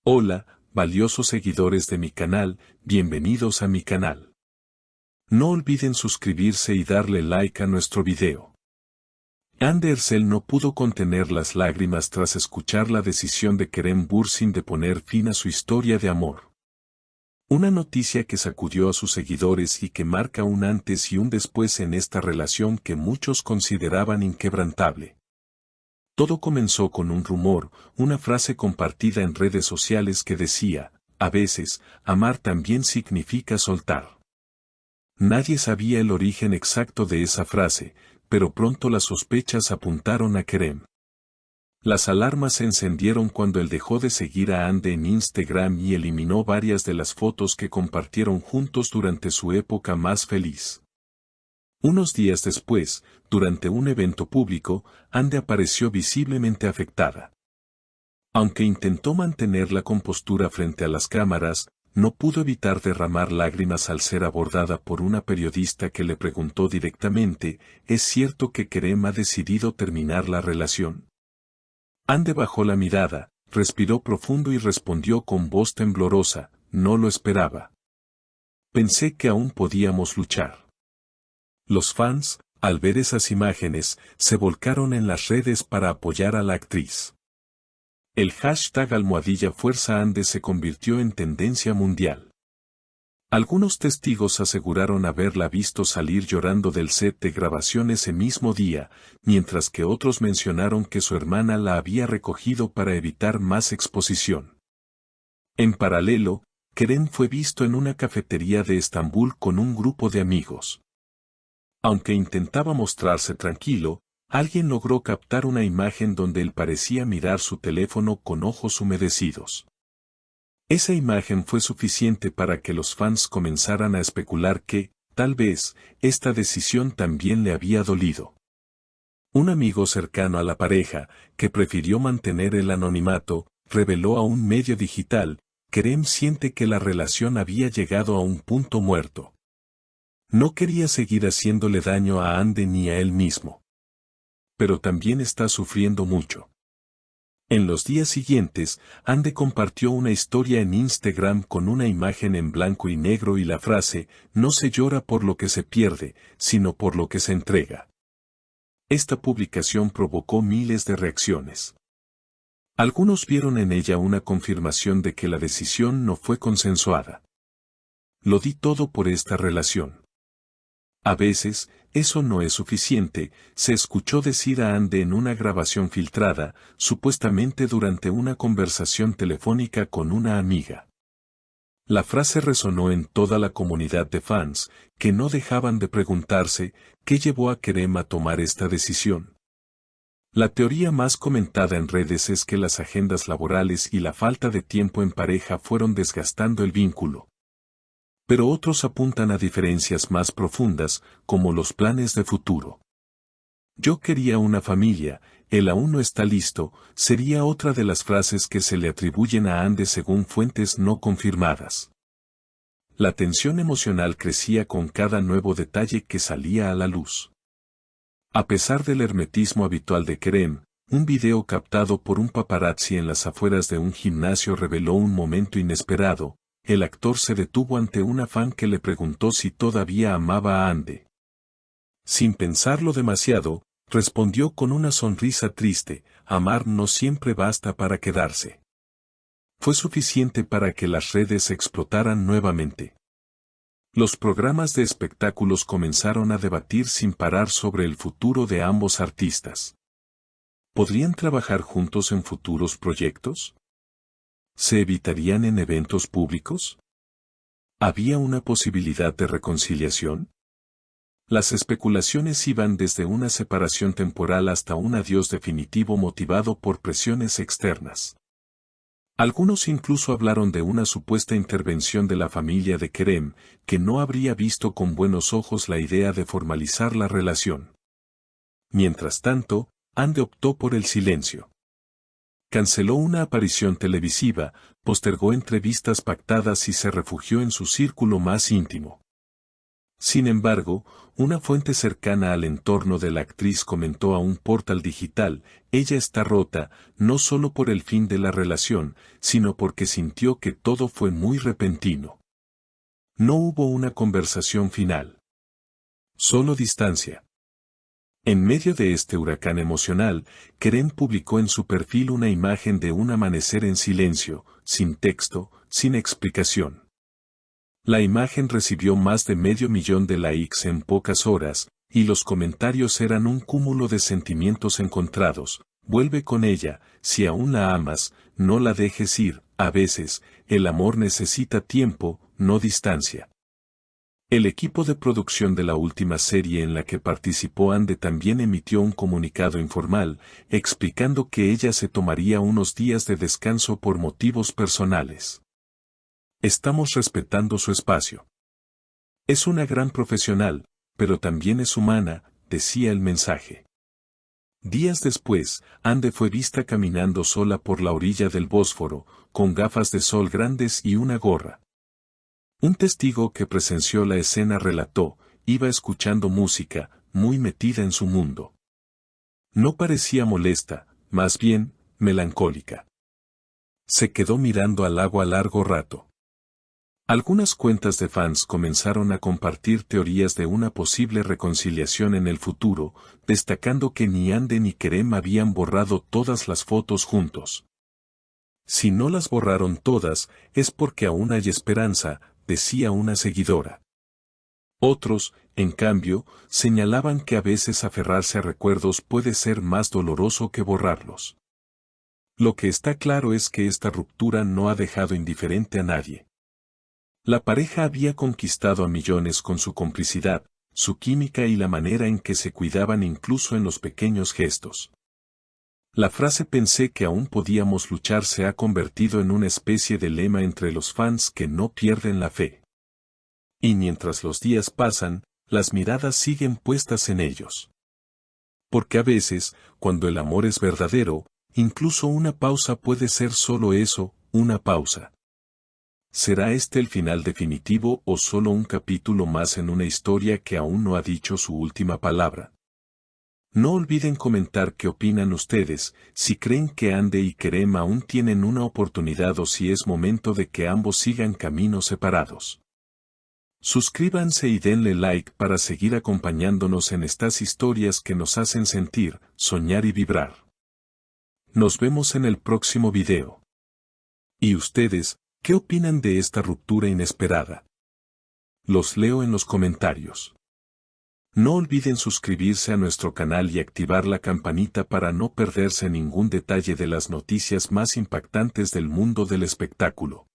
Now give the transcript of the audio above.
Hola, valiosos seguidores de mi canal, bienvenidos a mi canal. No olviden suscribirse y darle like a nuestro video. Andersen no pudo contener las lágrimas tras escuchar la decisión de Kerem Bürsin de poner fin a su historia de amor. Una noticia que sacudió a sus seguidores y que marca un antes y un después en esta relación que muchos consideraban inquebrantable. Todo comenzó con un rumor, una frase compartida en redes sociales que decía, a veces, amar también significa soltar. Nadie sabía el origen exacto de esa frase, pero pronto las sospechas apuntaron a Kerem. Las alarmas se encendieron cuando él dejó de seguir a Hande en Instagram y eliminó varias de las fotos que compartieron juntos durante su época más feliz. Unos días después, durante un evento público, Hande apareció visiblemente afectada. Aunque intentó mantener la compostura frente a las cámaras, no pudo evitar derramar lágrimas al ser abordada por una periodista que le preguntó directamente, ¿es cierto que Kerem ha decidido terminar la relación? Hande bajó la mirada, respiró profundo y respondió con voz temblorosa, no lo esperaba. Pensé que aún podíamos luchar. Los fans, al ver esas imágenes, se volcaron en las redes para apoyar a la actriz. El hashtag #FuerzaHande se convirtió en tendencia mundial. Algunos testigos aseguraron haberla visto salir llorando del set de grabación ese mismo día, mientras que otros mencionaron que su hermana la había recogido para evitar más exposición. En paralelo, Kerem fue visto en una cafetería de Estambul con un grupo de amigos. Aunque intentaba mostrarse tranquilo, alguien logró captar una imagen donde él parecía mirar su teléfono con ojos humedecidos. Esa imagen fue suficiente para que los fans comenzaran a especular que, tal vez, esta decisión también le había dolido. Un amigo cercano a la pareja, que prefirió mantener el anonimato, reveló a un medio digital, Kerem siente que la relación había llegado a un punto muerto. No quería seguir haciéndole daño a Hande ni a él mismo. Pero también está sufriendo mucho. En los días siguientes, Hande compartió una historia en Instagram con una imagen en blanco y negro y la frase, no se llora por lo que se pierde, sino por lo que se entrega. Esta publicación provocó miles de reacciones. Algunos vieron en ella una confirmación de que la decisión no fue consensuada. Lo di todo por esta relación. A veces, eso no es suficiente, se escuchó decir a Hande en una grabación filtrada, supuestamente durante una conversación telefónica con una amiga. La frase resonó en toda la comunidad de fans, que no dejaban de preguntarse, ¿qué llevó a Kerem a tomar esta decisión? La teoría más comentada en redes es que las agendas laborales y la falta de tiempo en pareja fueron desgastando el vínculo. Pero otros apuntan a diferencias más profundas, como los planes de futuro. Yo quería una familia, él aún no está listo, sería otra de las frases que se le atribuyen a Hande según fuentes no confirmadas. La tensión emocional crecía con cada nuevo detalle que salía a la luz. A pesar del hermetismo habitual de Kerem, un video captado por un paparazzi en las afueras de un gimnasio reveló un momento inesperado. El actor se detuvo ante una fan que le preguntó si todavía amaba a Hande. Sin pensarlo demasiado, respondió con una sonrisa triste, amar no siempre basta para quedarse. Fue suficiente para que las redes explotaran nuevamente. Los programas de espectáculos comenzaron a debatir sin parar sobre el futuro de ambos artistas. ¿Podrían trabajar juntos en futuros proyectos? ¿Se evitarían en eventos públicos? ¿Había una posibilidad de reconciliación? Las especulaciones iban desde una separación temporal hasta un adiós definitivo motivado por presiones externas. Algunos incluso hablaron de una supuesta intervención de la familia de Kerem, que no habría visto con buenos ojos la idea de formalizar la relación. Mientras tanto, Hande optó por el silencio. Canceló una aparición televisiva, postergó entrevistas pactadas y se refugió en su círculo más íntimo. Sin embargo, una fuente cercana al entorno de la actriz comentó a un portal digital, ella está rota, no solo por el fin de la relación, sino porque sintió que todo fue muy repentino. No hubo una conversación final. Solo distancia. En medio de este huracán emocional, Kerem publicó en su perfil una imagen de un amanecer en silencio, sin texto, sin explicación. La imagen recibió más de 500.000 de likes en pocas horas, y los comentarios eran un cúmulo de sentimientos encontrados. Vuelve con ella, si aún la amas, no la dejes ir. A veces, el amor necesita tiempo, no distancia. El equipo de producción de la última serie en la que participó Ande también emitió un comunicado informal, explicando que ella se tomaría unos días de descanso por motivos personales. Estamos respetando su espacio. Es una gran profesional, pero también es humana, decía el mensaje. Días después, Ande fue vista caminando sola por la orilla del Bósforo, con gafas de sol grandes y una gorra. Un testigo que presenció la escena relató, iba escuchando música, muy metida en su mundo. No parecía molesta, más bien, melancólica. Se quedó mirando al agua largo rato. Algunas cuentas de fans comenzaron a compartir teorías de una posible reconciliación en el futuro, destacando que ni Ande ni Kerem habían borrado todas las fotos juntos. Si no las borraron todas, es porque aún hay esperanza, decía una seguidora. Otros, en cambio, señalaban que a veces aferrarse a recuerdos puede ser más doloroso que borrarlos. Lo que está claro es que esta ruptura no ha dejado indiferente a nadie. La pareja había conquistado a millones con su complicidad, su química y la manera en que se cuidaban incluso en los pequeños gestos. La frase "pensé que aún podíamos luchar" se ha convertido en una especie de lema entre los fans que no pierden la fe. Y mientras los días pasan, las miradas siguen puestas en ellos. Porque a veces, cuando el amor es verdadero, incluso una pausa puede ser solo eso, una pausa. ¿Será este el final definitivo o solo un capítulo más en una historia que aún no ha dicho su última palabra? No olviden comentar qué opinan ustedes, si creen que Ande y Kerem aún tienen una oportunidad o si es momento de que ambos sigan caminos separados. Suscríbanse y denle like para seguir acompañándonos en estas historias que nos hacen sentir, soñar y vibrar. Nos vemos en el próximo video. ¿Y ustedes, qué opinan de esta ruptura inesperada? Los leo en los comentarios. No olviden suscribirse a nuestro canal y activar la campanita para no perderse ningún detalle de las noticias más impactantes del mundo del espectáculo.